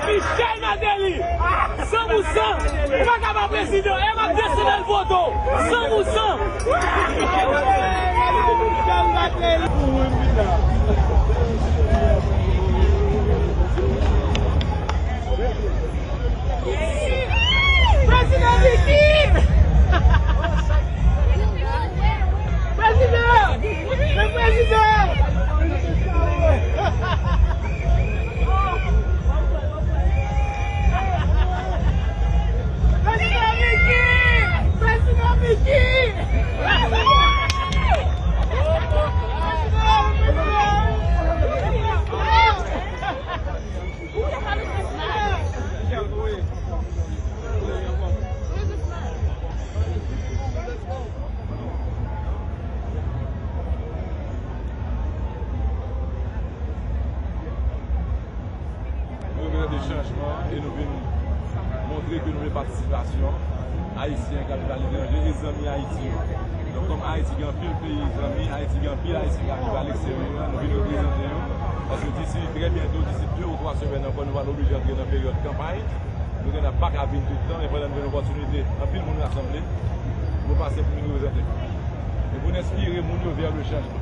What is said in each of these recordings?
Michel Martelly, 100%, il va qu'à président, il va décider le voto, 100%. Michel Martelly. Président Vicky! Président! Le président! Des changements et nous venons montrer que nous avons participation haïtien capitalisé les amis haïtiens. Donc comme Haïti a un pile pays amis, Haïti a un pile haïtien qui arrive à l'extérieur, nous venons présenter parce que d'ici très bientôt, d'ici 2 ou 3 semaines, nous allons obliger d'entrer dans la période de campagne. Nous n'avons pas qu'à venir tout le temps et pendant une opportunité, un pile monde rassemblé, nous passer pour nous représenter. Et pour inspirer les gens vers le changement.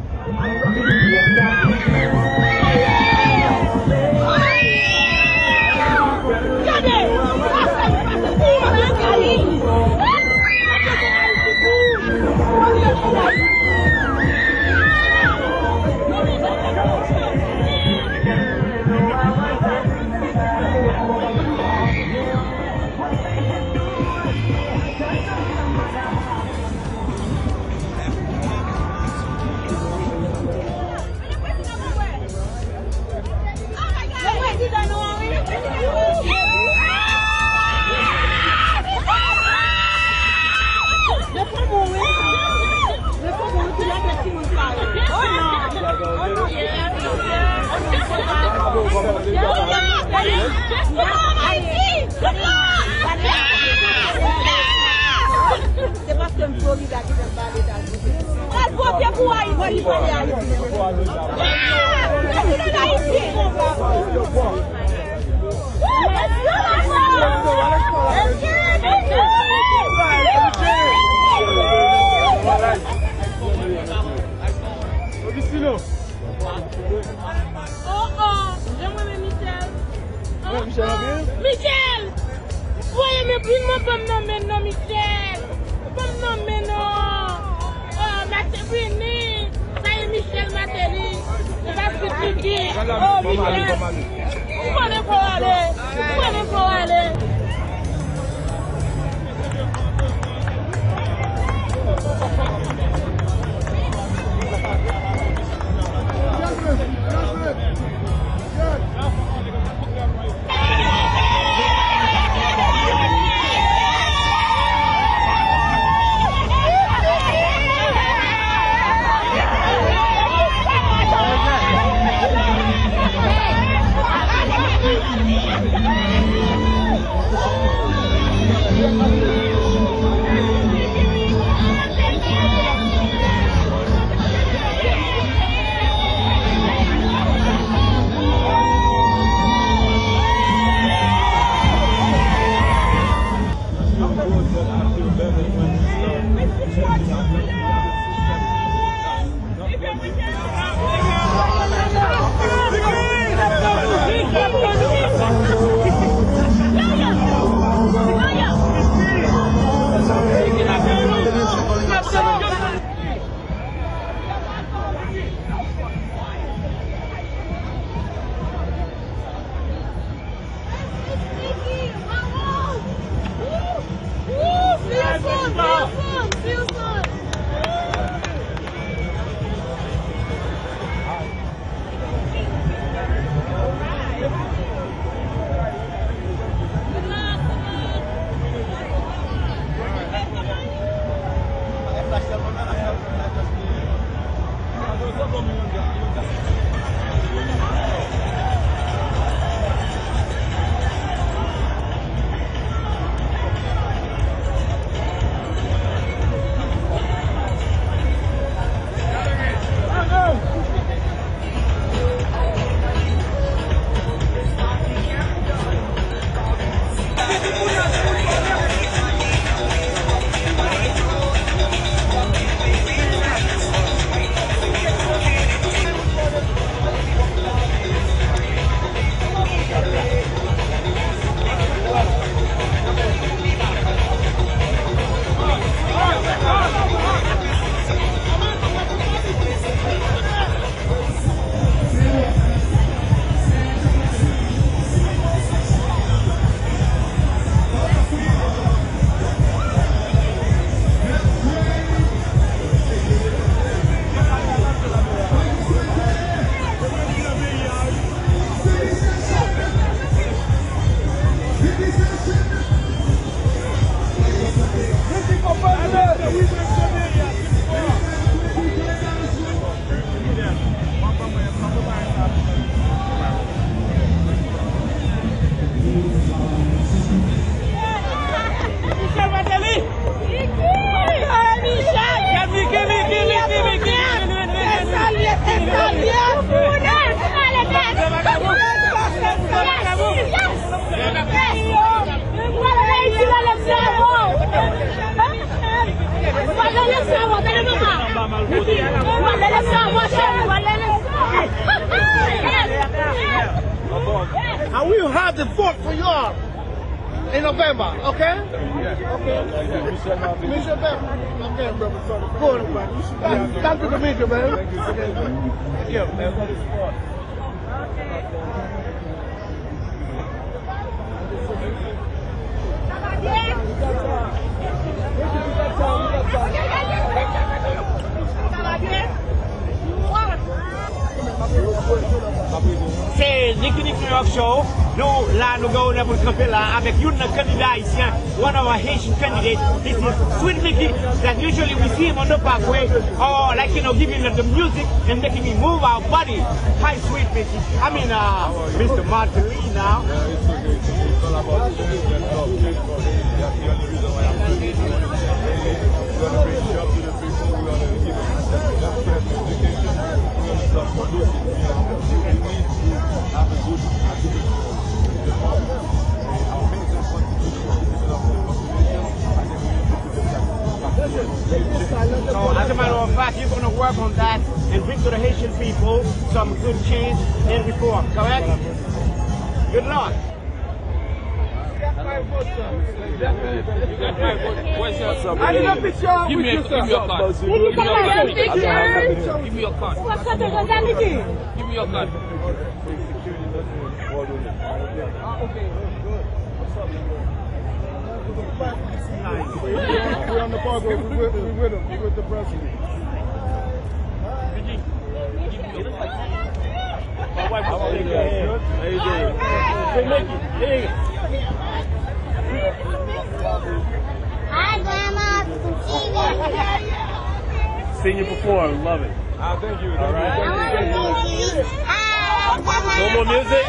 C'est parce que je me suis dit que je vais parler elle vote pour Haïti. Il va aller à Michel! Voyez mes primes, pas me nommer non Michel! Pas me nommer non! Oh, Martelly! Ça y est Michel Martelly! C'est parce que tu dis! Oh Michel! Où allez pour aller? Où allez pour aller? got the vote for you all in November, okay? Okay. Michel Martelly. Michel Martelly. Okay, brother. Good, man. Thank you to meet you, man. Thank you. Thank you for the support. C'est Nicky New York Show. Nous, là, nous allons pour camper là avec un candidat haïtien, one of our Haitian candidates. This is Sweet Mickey that usually we see him on the Parkway or like, giving the music and making me move our body. Hi, Sweet Mickey. I mean, Mr. Martelly now. Yeah, it's okay. It's all about the love. That's the only reason why I'm doing it. We're going to bring job to the people. We're going to give them education. We're going to start producing. We need to have a good activity. Our major contribution to the population. I think we need to put them back. So, as a matter of fact, you're going to work on that and bring to the Haitian people some good change and reform, correct? Good luck. What's up? I need a picture. Give me your card. Give me your card. Give me your card. We're on the Parkway. We're with him. We're with the president. My wife was taking your hand. How you doing? Hey, Mickey. Hey. Hi, Grandma. Seen you before. Love it. Thank you. All right. Hi. No more music?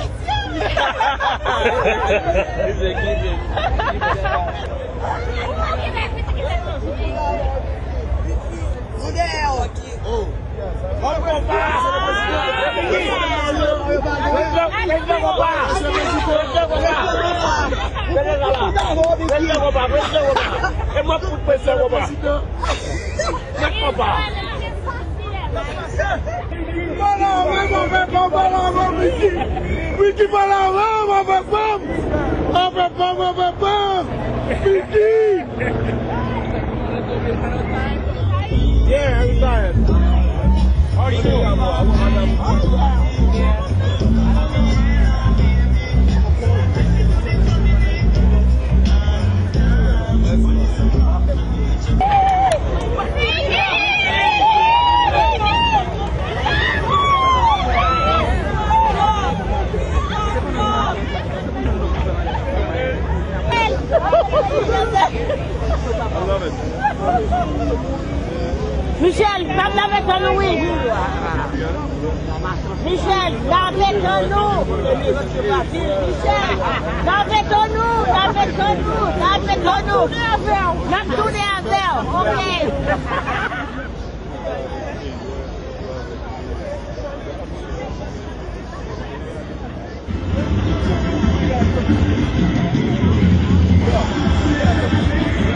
Yeah, I'm tired. How are you doing? I love it. Michel, parle avec ton oui. Michel, gardez-nous. Michel, gardez-nous, gardez-nous. Not tourner à verre, ok. Yeah.